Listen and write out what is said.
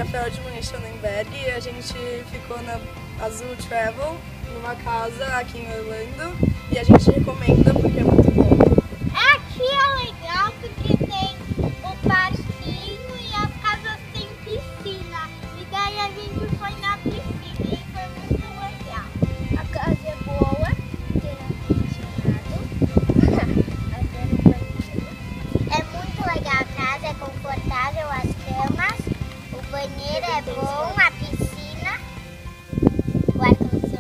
Rafael de Muniz Schonenberg e a gente ficou na Azul Travel, numa casa aqui em Orlando, e a gente recomenda porque é muito bom. Aqui é legal porque tem o parquinho e as casas têm piscina. E daí a gente foi na piscina e foi muito legal. A casa é boa, tem ar-condicionado, até no banheiro. É muito legal a casa, é confortável, as camas, o banheiro é bom, a piscina, o ar-condicionado.